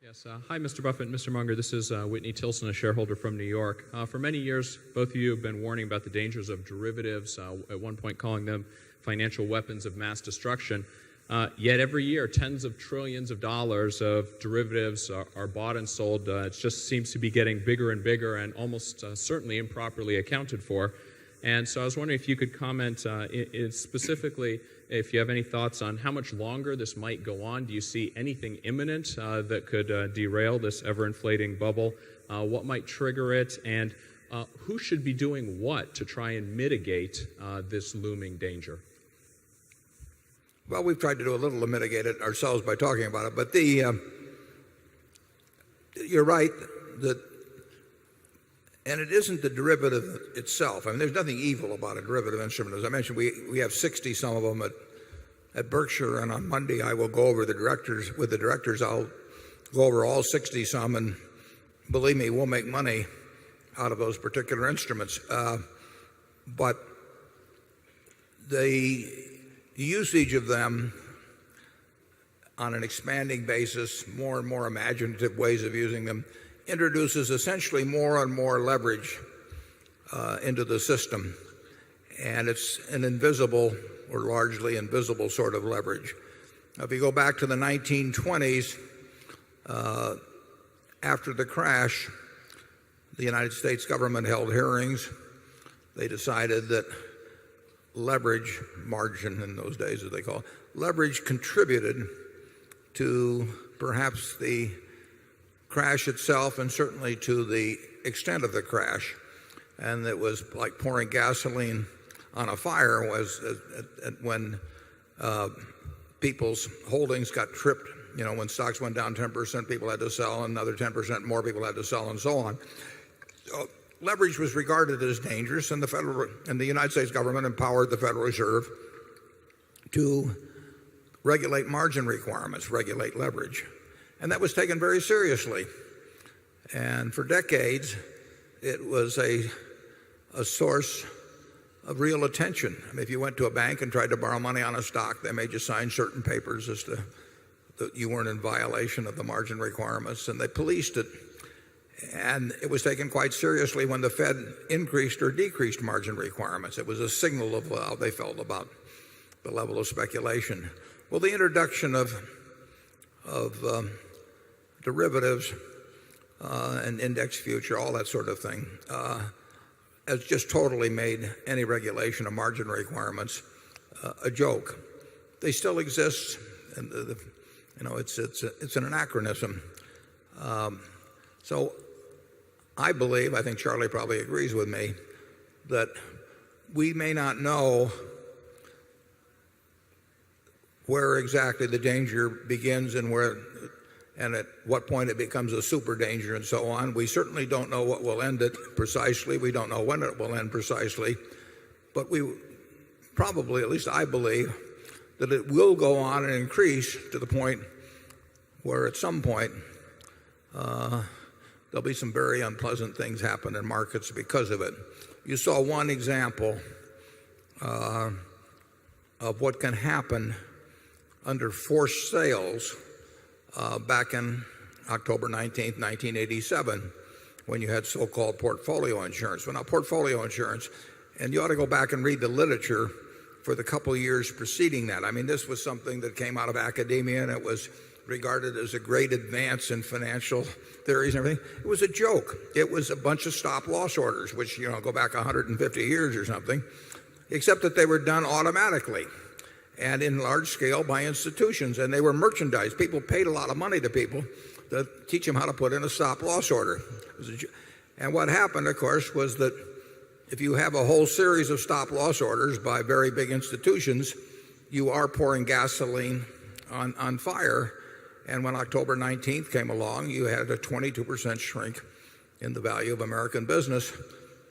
Yes. Hi, Mr. Buffett and Mr. Munger. This is Whitney Tilson, a shareholder from New York. For many years, both of you have been warning about the dangers of derivatives, at one point calling them financial weapons of mass destruction. Yet every year, tens of trillions of dollars of derivatives are bought and sold. It just seems to be getting bigger and bigger and almost certainly improperly accounted for. And so I was wondering if you could comment specifically if you have any thoughts on how much longer this might go on. Do you see anything imminent that could derail this ever-inflating bubble? What might trigger it? And who should be doing what to try and mitigate this looming danger? Well, we've tried to do a little to mitigate it ourselves by talking about it. But you're right that, and it isn't the derivative itself. I mean, there's nothing evil about a derivative instrument. As I mentioned, we have 60 some of them at Berkshire, and on Monday I will go over with the directors. I'll go over all 60 some, and believe me, we'll make money out of those particular instruments. But the usage of them on an expanding basis, more and more imaginative ways of using them, introduces essentially more and more leverage into the system. And it's an invisible or largely invisible sort of leverage. If you go back to the 1920s, after the crash, the United States government held hearings. They decided that leverage, margin in those days as they call it, leverage contributed to perhaps the crash itself and certainly to the extent of the crash. And it was like pouring gasoline on a fire when people's holdings got tripped. You know, when stocks went down 10%, people had to sell, and another 10% more people had to sell, and so on. So leverage was regarded as dangerous, and the United States government empowered the Federal Reserve to regulate margin requirements, regulate leverage. And that was taken very seriously. And for decades, it was a source of real attention. I mean, if you went to a bank and tried to borrow money on a stock, they made you sign certain papers as to that you weren't in violation of the margin requirements, and they policed it. And it was taken quite seriously when the Fed increased or decreased margin requirements. It was a signal of how they felt about the level of speculation. Well, the introduction of derivatives and index future, all that sort of thing, has just totally made any regulation of margin requirements a joke. They still exist, and it's an anachronism. So I believe, I think Charlie probably agrees with me, that we may not know where exactly the danger begins and at what point it becomes a super danger and so on. We certainly don't know what will end it precisely. We don't know when it will end precisely. But we probably, at least I believe, that it will go on and increase to the point where at some point there'll be some very unpleasant things happen in markets because of it. You saw one example of what can happen under forced sales back in October 19th, 1987, when you had so-called portfolio insurance. Well, now portfolio insurance, and you ought to go back and read the literature for the couple of years preceding that. I mean, this was something that came out of academia, and it was regarded as a great advance in financial theories and everything. It was a joke. It was a bunch of stop-loss orders, which, go back 150 years or something, except that they were done automatically and in large scale by institutions, and they were merchandised. People paid a lot of money to people to teach them how to put in a stop-loss order. And what happened, of course, was that if you have a whole series of stop-loss orders by very big institutions, you are pouring gasoline on fire. And when October 19th came along, you had a 22% shrink in the value of American business,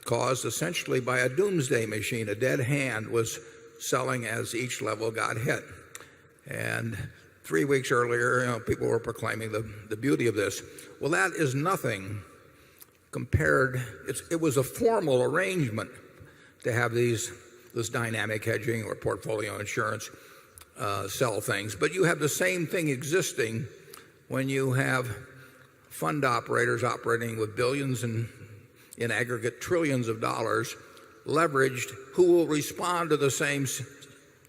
caused essentially by a doomsday machine. A dead hand was selling as each level got hit. And 3 weeks earlier, people were proclaiming the beauty of this. Well, that is nothing compared. It was a formal arrangement to have this dynamic hedging or portfolio insurance sell things. But you have the same thing existing when you have fund operators operating with billions and in aggregate trillions of dollars leveraged who will respond to the same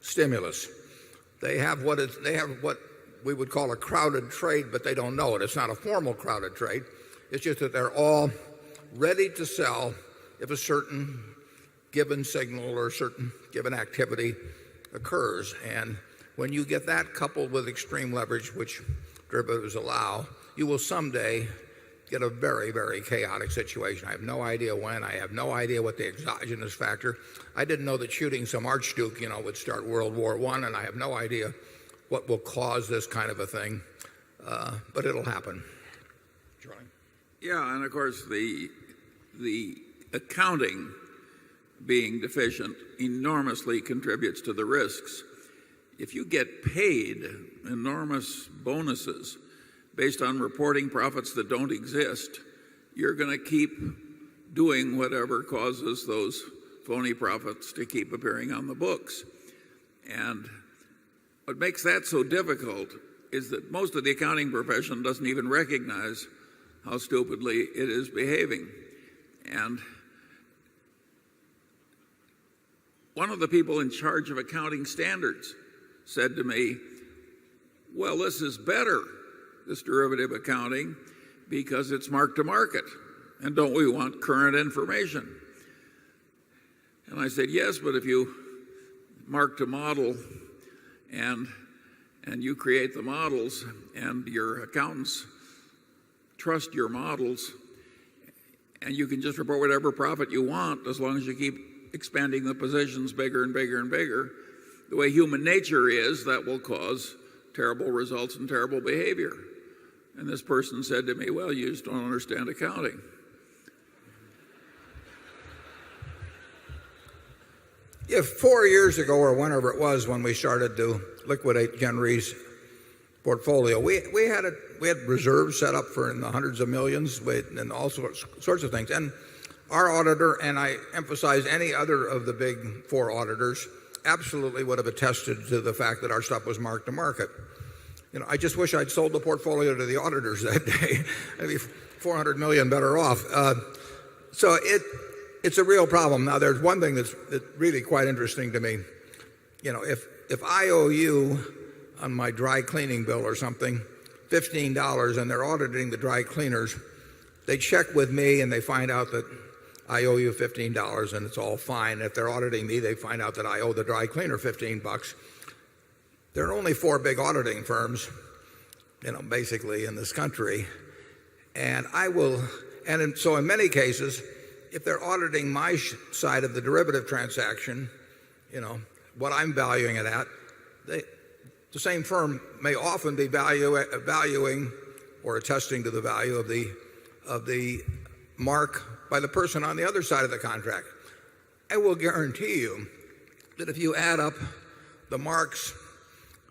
stimulus. They have what we would call a crowded trade, but they don't know it. It's not a formal crowded trade. It's just that they're all ready to sell if a certain given signal or a certain given activity occurs. And when you get that coupled with extreme leverage, which derivatives allow, you will someday get a very, very chaotic situation. I have no idea when. I have no idea what the exogenous factor. I didn't know that shooting some archduke, would start World War I, and I have no idea what will cause this kind of a thing. But it'll happen. Charlie? Yeah, and of course the accounting being deficient enormously contributes to the risks. If you get paid enormous bonuses based on reporting profits that don't exist, you're going to keep doing whatever causes those phony profits to keep appearing on the books. And what makes that so difficult is that most of the accounting profession doesn't even recognize how stupidly it is behaving. And one of the people in charge of accounting standards said to me, well, this is better, this derivative accounting, because it's mark to market. And don't we want current information? And I said, yes, but if you mark to model and you create the models and your accountants trust your models, and you can just report whatever profit you want as long as you keep expanding the positions bigger and bigger and bigger, the way human nature is, that will cause terrible results and terrible behavior. And this person said to me, well, you just don't understand accounting. If 4 years ago or whenever it was when we started to liquidate Gen Re's portfolio, we had reserves set up for in the hundreds of millions and all sorts of things. And our auditor, and I emphasize any other of the big four auditors, absolutely would have attested to the fact that our stuff was marked to market. I just wish I'd sold the portfolio to the auditors that day. I'd be 400 million better off. So it's a real problem. Now, there's one thing that's really quite interesting to me. If I owe you on my dry cleaning bill or something $15 and they're auditing the dry cleaners, they check with me and they find out that I owe you $15 and it's all fine. If they're auditing me, they find out that I owe the dry cleaner $15. There are only four big auditing firms, basically in this country. And so in many cases, if they're auditing my side of the derivative transaction, what I'm valuing it at, the same firm may often be valuing or attesting to the value of the mark by the person on the other side of the contract. I will guarantee you that if you add up the marks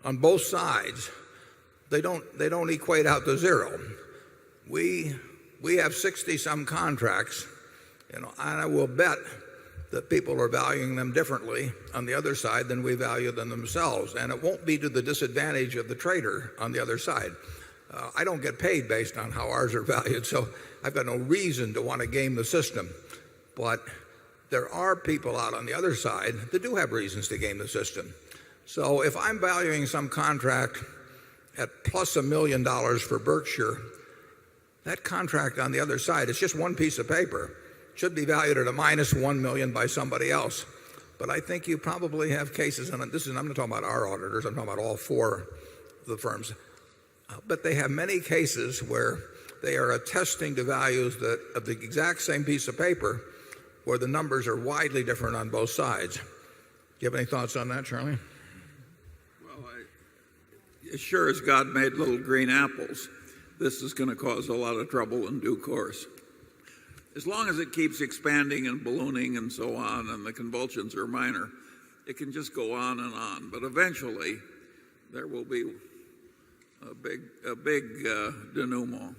on both sides, they don't equate out to zero. We have 60 some contracts, and I will bet that people are valuing them differently on the other side than we value them themselves, and it won't be to the disadvantage of the trader on the other side. I don't get paid based on how ours are valued, so I've got no reason to want to game the system. But there are people out on the other side that do have reasons to game the system. So if I'm valuing some contract at plus $1 million for Berkshire, that contract on the other side is just one piece of paper. It should be valued at a minus 1 million by somebody else. But I think you probably have cases, and I'm not talking about our auditors, I'm talking about all four of the firms. But they have many cases where they are attesting to values of the exact same piece of paper where the numbers are widely different on both sides. Do you have any thoughts on that, Charlie? Well, as sure as God made little green apples, this is going to cause a lot of trouble in due course. As long as it keeps expanding and ballooning and so on, and the convulsions are minor, it can just go on and on. But eventually, there will be a big denouement.